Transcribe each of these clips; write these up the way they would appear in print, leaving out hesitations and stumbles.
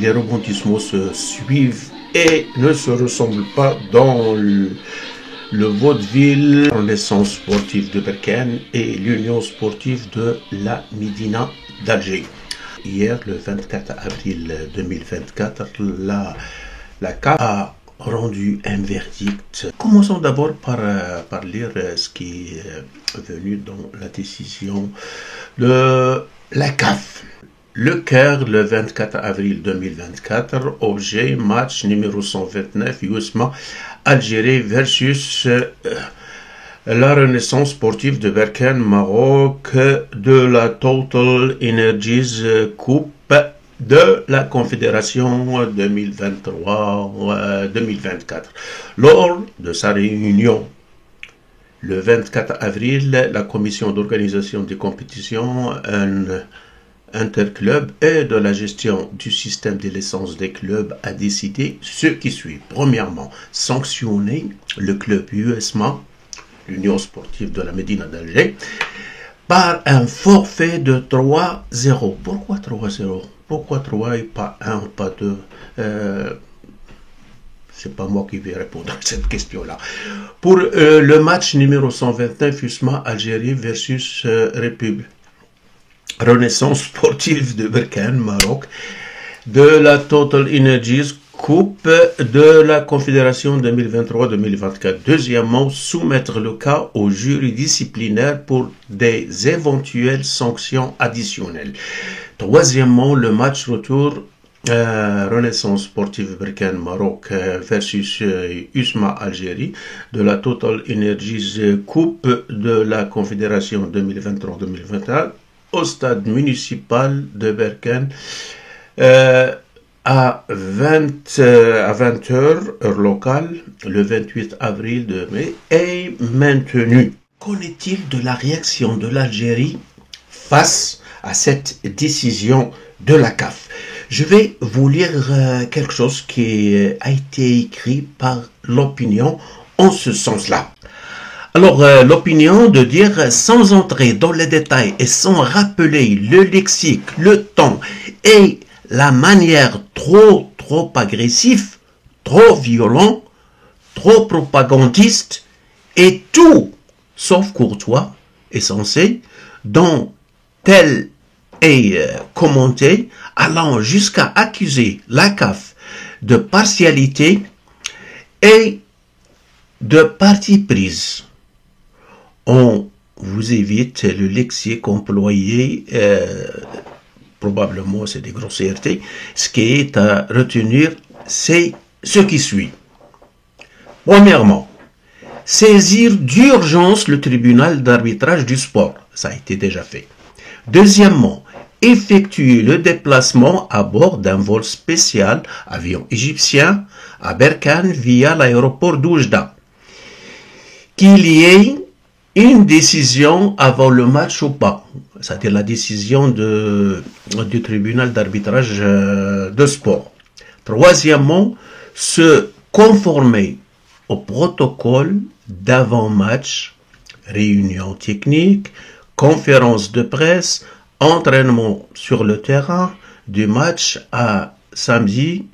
les rebondissements se suivent et ne se ressemblent pas dans le vaudeville Renaissance sportive de Berkane et l'Union sportive de la Médina d'Alger. Hier, le 24 avril 2024, la CAF a rendu un verdict. Commençons d'abord par lire ce qui est venu dans la décision de la CAF. Le Caire, le 24 avril 2024, objet match numéro 129, USMA Algérie versus la Renaissance sportive de Berkane, Maroc, de la Total Energies Coupe de la Confédération 2023-2024. Lors de sa réunion le 24 avril, la commission d'organisation des compétitions interclub et de la gestion du système de licence des clubs a décidé ce qui suit. Premièrement, sanctionner le club USMA, l'Union sportive de la Médina d'Alger, par un forfait de 3-0. Pourquoi 3-0? Pourquoi 3 et pas 1, pas 2? C'est pas moi qui vais répondre à cette question-là. Pour le match numéro 129, USMA Algérie versus Renaissance sportive de Berkane, Maroc, de la Total Energies Coupe de la Confédération 2023-2024. Deuxièmement, soumettre le cas au jury disciplinaire pour des éventuelles sanctions additionnelles. Troisièmement, le match retour Renaissance sportive Berkane Maroc versus USMA Algérie de la Total Energies Coupe de la Confédération 2023-2024 au stade municipal de Berkane à 20h, heure locale, le 28 avril de mai, est maintenu. Qu'en est-il de la réaction de l'Algérie face à cette décision de la CAF? Je vais vous lire quelque chose qui a été écrit par l'opinion en ce sens-là. Alors, l'opinion de dire, sans entrer dans les détails et sans rappeler le lexique, le ton et la manière trop agressif, trop violent, trop propagandiste et tout sauf courtois et sensé, dont tel est commenté, allant jusqu'à accuser la CAF de partialité et de parti prise. On vous évite le lexique employé, probablement c'est des grossièretés. Ce qui est à retenir, c'est ce qui suit. Premièrement, saisir d'urgence le tribunal d'arbitrage du sport. Ça a été déjà fait. Deuxièmement, effectuer le déplacement à bord d'un vol spécial avion égyptien à Berkane via l'aéroport d'Oujda. Qu'il y ait une décision avant le match ou pas, c'est-à-dire la décision du tribunal d'arbitrage de sport. Troisièmement, se conformer au protocole d'avant-match, réunion technique, conférence de presse, entraînement sur le terrain, du match à samedi,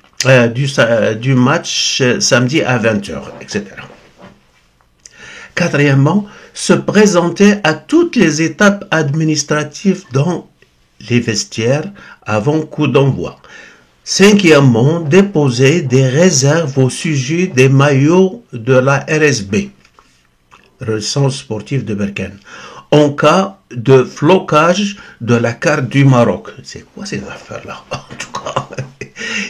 du match samedi à 20h, etc. Quatrièmement, se présenter à toutes les étapes administratives dans les vestiaires avant coup d'envoi. Cinquièmement, déposer des réserves au sujet des maillots de la RSB, Renaissance sportive de Berkane, en cas de flocage de la carte du Maroc. C'est quoi ces affaires-là? En tout cas.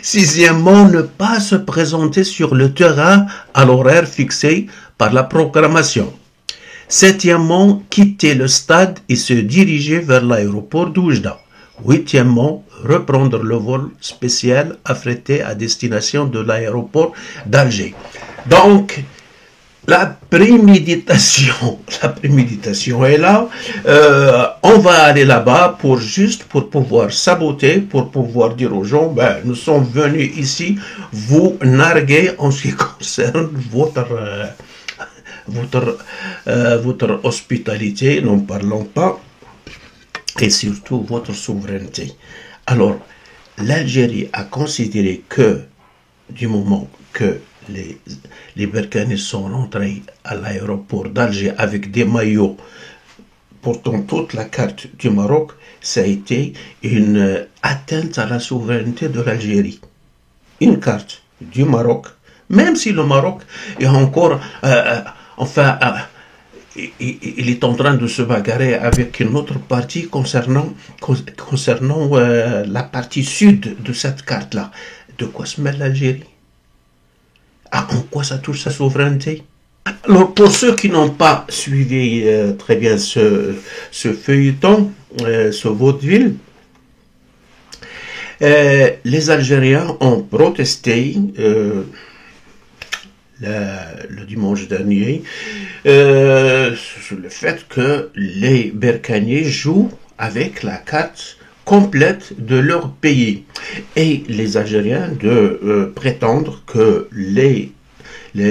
Sixièmement, ne pas se présenter sur le terrain à l'horaire fixé par la programmation. Septièmement, quitter le stade et se diriger vers l'aéroport d'Oujda. Huitièmement, reprendre le vol spécial affrété à destination de l'aéroport d'Alger. Donc, la préméditation est là. On va aller là-bas pour pouvoir saboter, pour pouvoir dire aux gens, ben, nous sommes venus ici vous narguer en ce qui concerne votre hospitalité, n'en parlons pas, et surtout votre souveraineté. Alors, l'Algérie a considéré que, du moment que les Berkanais sont rentrés à l'aéroport d'Alger avec des maillots portant toute la carte du Maroc, ça a été une atteinte à la souveraineté de l'Algérie. Une carte du Maroc, même si le Maroc est encore, il est en train de se bagarrer avec une autre partie concernant la partie sud de cette carte-là. De quoi se mêle l'Algérie? En quoi ça touche sa souveraineté? Alors, pour ceux qui n'ont pas suivi très bien ce feuilleton, ce vaudeville, les Algériens ont protesté le dimanche dernier sur le fait que les Berkaniers jouent avec la carte complète de leur pays et les Algériens de prétendre que les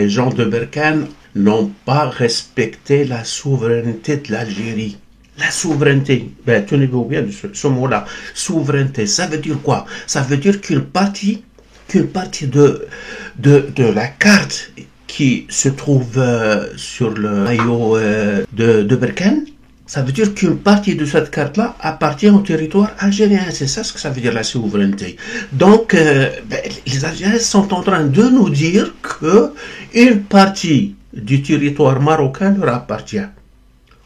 gens de Berkane n'ont pas respecté la souveraineté de l'Algérie. La souveraineté, tenez-vous bien de ce mot-là, souveraineté, ça veut dire quoi? Ça veut dire qu'une partie de la carte qui se trouve sur le maillot de Berkane, ça veut dire qu'une partie de cette carte-là appartient au territoire algérien. C'est ça ce que ça veut dire la souveraineté. Donc, les Algériens sont en train de nous dire que une partie du territoire marocain leur appartient.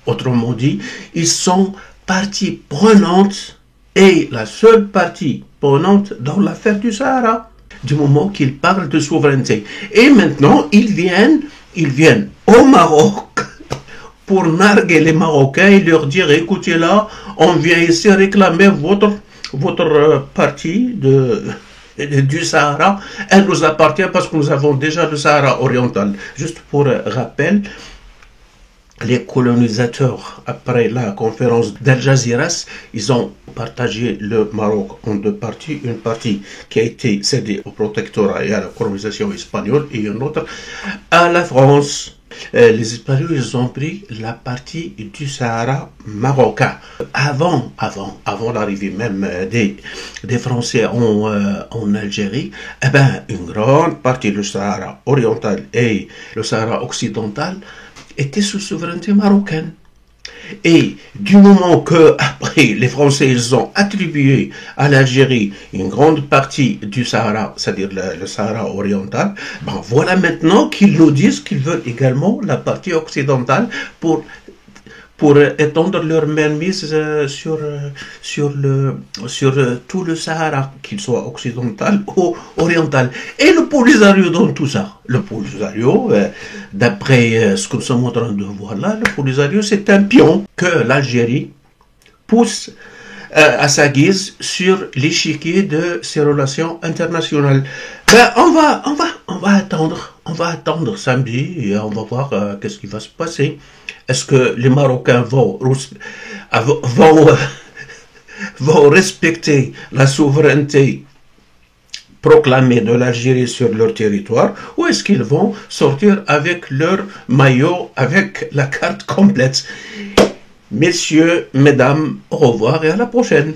Autrement dit, ils sont partie prenante et la seule partie prenante dans l'affaire du Sahara, du moment qu'ils parlent de souveraineté. Et maintenant, ils viennent au Maroc pour narguer les Marocains et leur dire, écoutez là, on vient ici réclamer votre partie du Sahara, elle nous appartient parce que nous avons déjà le Sahara oriental. Juste pour rappel, les colonisateurs, après la conférence d'Al Jazeera, ils ont partagé le Maroc en deux parties. Une partie qui a été cédée au protectorat et à la colonisation espagnole et une autre à la France. Les Espagnols, ils ont pris la partie du Sahara marocain. Avant l'arrivée même des Français en Algérie, une grande partie du Sahara oriental et le Sahara occidental était sous souveraineté marocaine. Et du moment que, après, les Français, ils ont attribué à l'Algérie une grande partie du Sahara, c'est-à-dire le Sahara oriental, voilà maintenant qu'ils nous disent qu'ils veulent également la partie occidentale pour étendre leur mainmise sur tout le Sahara, qu'il soit occidental ou oriental. Et le Polisario dans tout ça. Le Polisario, d'après ce que nous sommes en train de voir là, le Polisario, c'est un pion que l'Algérie pousse à sa guise sur l'échiquier de ses relations internationales. On va attendre samedi et on va voir qu'est-ce qui va se passer. Est-ce que les Marocains vont respecter la souveraineté proclamée de l'Algérie sur leur territoire, ou est-ce qu'ils vont sortir avec leur maillot, avec la carte complète? Messieurs, mesdames, au revoir et à la prochaine.